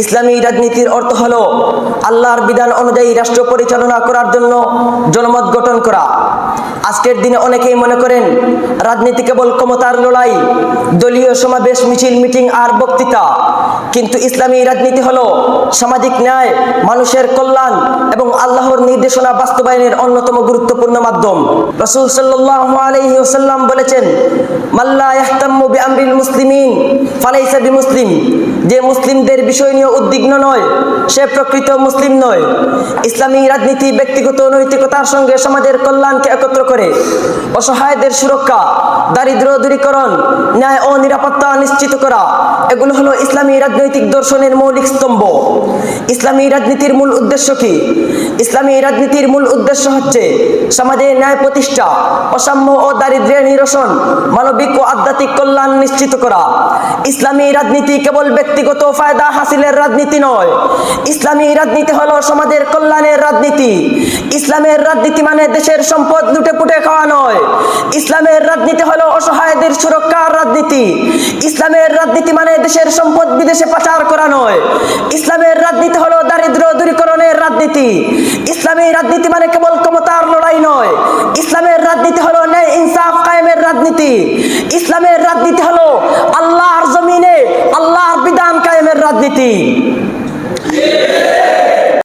ইসলামী রাজনীতির অর্থ হলো আল্লাহর বিধান অনুযায়ী রাষ্ট্র পরিচালনা করার জন্য জনমত গঠন করা। আজকের দিনে অনেকেই মনে করেন রাজনীতি কেবল ক্ষমতার লড়াই, দলীয় সমাবেশ, মিছিল, মিটিং আর বক্তৃতা। কিন্তু ইসলামী রাজনীতি হলো সামাজিক ন্যায়, মানুষের কল্যাণ এবং আল্লাহর নির্দেশনা বাস্তবায়নের অন্যতম গুরুত্বপূর্ণ মাধ্যম। রাসূল সাল্লাল্লাহু আলাইহি ওয়াসাল্লাম বলেছেন, মাল্লা ইয়াহতাম্মু বিআমরিল মুসলিমিন ফালাইসা বিমুসলিম। যে মুসলিমদের বিষয় নিয়ে উদ্বিগ্ন নয়, সে প্রকৃত মুসলিম নয়। ইসলামী রাজনীতি ব্যক্তিগত নৈতিকতার সঙ্গে সমাজের কল্যাণকে একত্র করে অসহায়দের সুরক্ষা, দারিদ্র্য দূরীকরণ, ন্যায় ও নিরাপত্তা নিশ্চিত করা, এগুলো হলো ইসলামী রাজনৈতিক দর্শনের মৌলিক স্তম্ভ। ইসলামী রাজনীতির মূল উদ্দেশ্য কি? ইসলামী রাজনীতির মূল উদ্দেশ্য হচ্ছে সমাজে ন্যায় প্রতিষ্ঠা, অসাম্য ও দারিদ্র্যের নিরসন, মানবিক ও আধ্যাত্মিক কল্যাণ নিশ্চিত করা। ইসলামী রাজনীতি কেবল ব্যক্তিগত ফায়দা হাসিলের রাজনীতি নয়, ইসলামী রাজনীতি হলো সমাজের কল্যাণের রাজনীতি। ইসলামের রাজনীতি মানে দেশের সম্পদ লুটে পুটে খাওয়া নয়। ইসলামের রাজনীতি হলো অসহায়দের সুরক্ষার রাজনীতি। ইসলামের রাজনীতি মানে দেশের সম্পদ বিদেশে পাচার করা নয়। ইসলামের রাজনীতি হলো দারিদ্র্য দূরীকরণের রাজনীতি। ইসলামী রাজনীতি মানে কেবল ক্ষমতার লড়াই নয়, ইসলামের রাজনীতি হলো ন্যায় ইনসাফ কায়েমের রাজনীতি। ইসলামের রাজনীতি হলো আল্লাহর জমিনে আল্লাহর বিধান কায়েমের রাজনীতি।